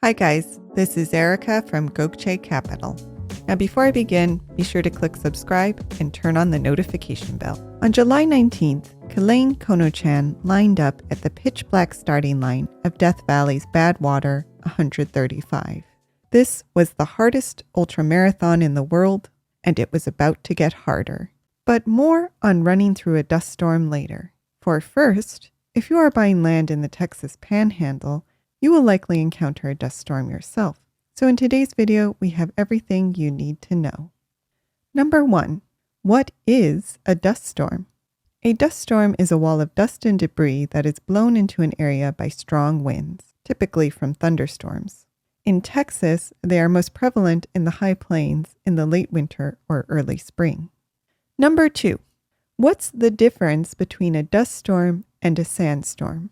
Hi guys, this is Erica from Gokce Capital. Now before I begin, be sure to click subscribe and turn on the notification bell. On July 19th, Kelaine Kono-chan lined up at the pitch-black starting line of Death Valley's Badwater 135. This was the hardest ultramarathon in the world, and it was about to get harder. But more on running through a dust storm later. For first, if you are buying land in the Texas Panhandle, you will likely encounter a dust storm yourself. So in today's video, we have everything you need to know. Number 1. What is a dust storm? A dust storm is a wall of dust and debris that is blown into an area by strong winds, typically from thunderstorms. In Texas, they are most prevalent in the high plains in the late winter or early spring. Number 2. What's the difference between a dust storm and a sandstorm?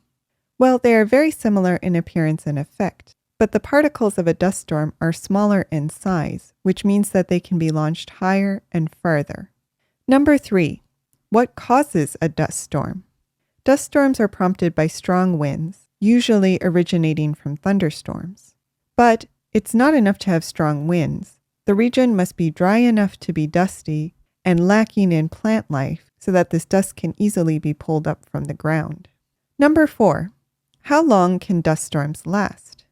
Well, they are very similar in appearance and effect, but the particles of a dust storm are smaller in size, which means that they can be launched higher and farther. Number 3. What causes a dust storm? Dust storms are prompted by strong winds, usually originating from thunderstorms. But it's not enough to have strong winds. The region must be dry enough to be dusty and lacking in plant life so that this dust can easily be pulled up from the ground. Number 4. How long can dust storms last?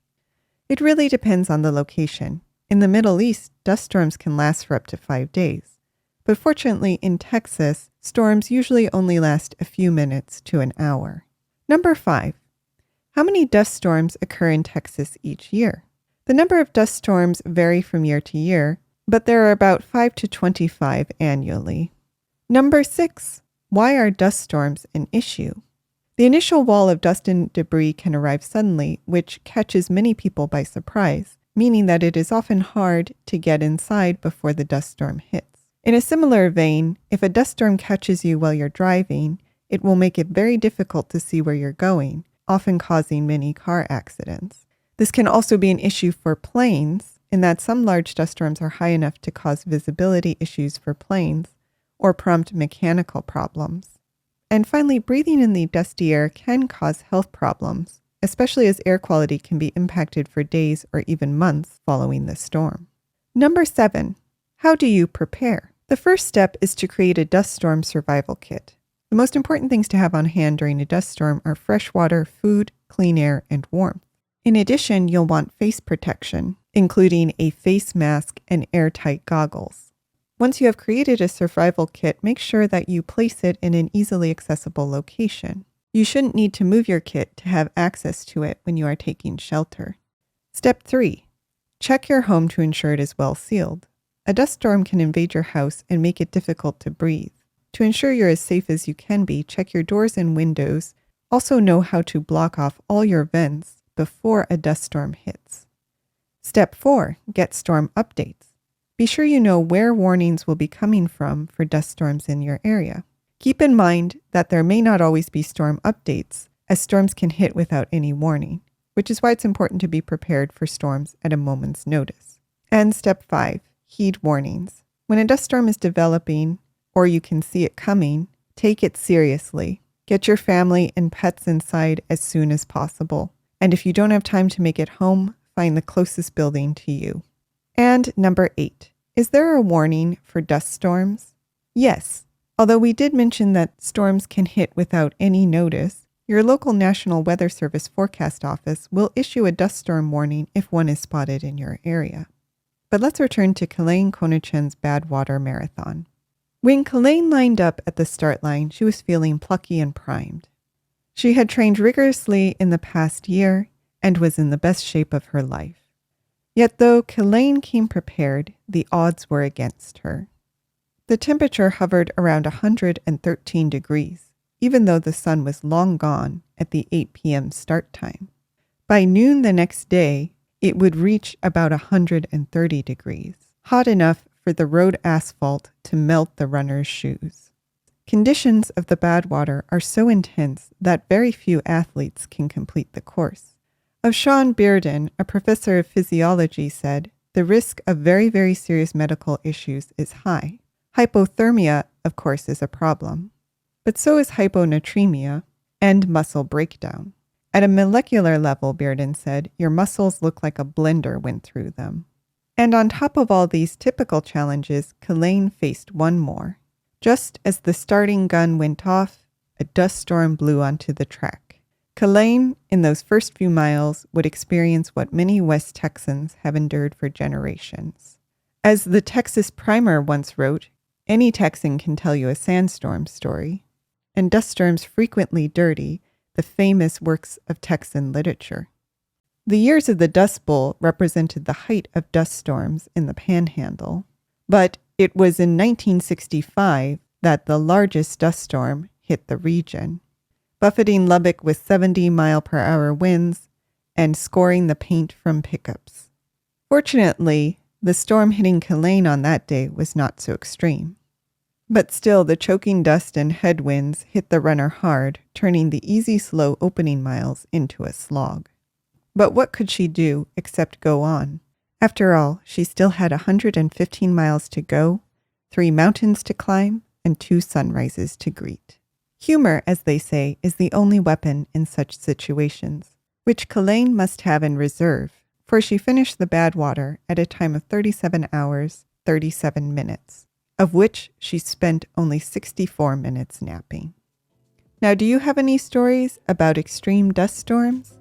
It really depends on the location. In the Middle East, dust storms can last for up to 5 days. But fortunately, in Texas, storms usually only last a few minutes to an hour. Number 5. How many dust storms occur in Texas each year? The number of dust storms vary from year to year, but there are about 5 to 25 annually. Number 6. Why are dust storms an issue? The initial wall of dust and debris can arrive suddenly, which catches many people by surprise, meaning that it is often hard to get inside before the dust storm hits. In a similar vein, if a dust storm catches you while you're driving, it will make it very difficult to see where you're going, often causing many car accidents. This can also be an issue for planes, in that some large dust storms are high enough to cause visibility issues for planes or prompt mechanical problems. And finally, breathing in the dusty air can cause health problems, especially as air quality can be impacted for days or even months following the storm. Number 7. How do you prepare? The first step is to create a dust storm survival kit. The most important things to have on hand during a dust storm are fresh water, food, clean air, and warmth. In addition, you'll want face protection, including a face mask and airtight goggles. Once you have created a survival kit, make sure that you place it in an easily accessible location. You shouldn't need to move your kit to have access to it when you are taking shelter. Step 3. Check your home to ensure it is well sealed. A dust storm can invade your house and make it difficult to breathe. To ensure you're as safe as you can be, check your doors and windows. Also know how to block off all your vents before a dust storm hits. Step 4. Get storm updates. Be sure you know where warnings will be coming from for dust storms in your area. Keep in mind that there may not always be storm updates, as storms can hit without any warning, which is why it's important to be prepared for storms at a moment's notice. And step 5, heed warnings. When a dust storm is developing, or you can see it coming, take it seriously. Get your family and pets inside as soon as possible. And if you don't have time to make it home, find the closest building to you. And number 8, is there a warning for dust storms? Yes, although we did mention that storms can hit without any notice, your local National Weather Service forecast office will issue a dust storm warning if one is spotted in your area. But let's return to Kelaine Kono-chan's Badwater Marathon. When Kelaine lined up at the start line, she was feeling plucky and primed. She had trained rigorously in the past year and was in the best shape of her life. Yet though Kelaine came prepared, the odds were against her. The temperature hovered around 113 degrees, even though the sun was long gone at the 8 p.m. start time. By noon the next day, it would reach about 130 degrees, hot enough for the road asphalt to melt the runner's shoes. Conditions of the Badwater are so intense that very few athletes can complete the course. Of Sean Bearden, a professor of physiology, said, the risk of very, very serious medical issues is high. Hypothermia, of course, is a problem, but so is hyponatremia and muscle breakdown. At a molecular level, Bearden said, your muscles look like a blender went through them. And on top of all these typical challenges, Kelaine faced one more. Just as the starting gun went off, a dust storm blew onto the track. Kelaine, in those first few miles, would experience what many West Texans have endured for generations. As the Texas Primer once wrote, any Texan can tell you a sandstorm story, and dust storms frequently dirty the famous works of Texan literature. The years of the Dust Bowl represented the height of dust storms in the Panhandle, but it was in 1965 that the largest dust storm hit the region, buffeting Lubbock with 70-mile-per-hour winds and scoring the paint from pickups. Fortunately, the storm hitting Kelaine on that day was not so extreme. But still, the choking dust and headwinds hit the runner hard, turning the easy, slow opening miles into a slog. But what could she do except go on? After all, she still had 115 miles to go, 3 mountains to climb, and 2 sunrises to greet. Humor, as they say, is the only weapon in such situations, which Kelaine must have in reserve, for she finished the Badwater at a time of 37 hours, 37 minutes, of which she spent only 64 minutes napping. Now, do you have any stories about extreme dust storms?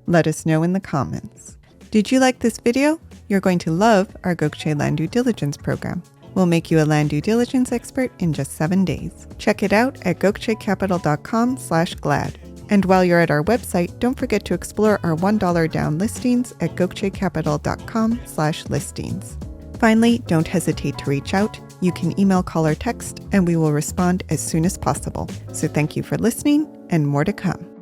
Let us know in the comments. Did you like this video? You're going to love our Gokce Land Due Diligence program. We'll make you a land due diligence expert in just 7 days. Check it out at gokcecapital.com/glad. And while you're at our website, don't forget to explore our $1 down listings at gokcecapital.com/listings. Finally, don't hesitate to reach out. You can email, call, or text, and we will respond as soon as possible. So thank you for listening, and more to come.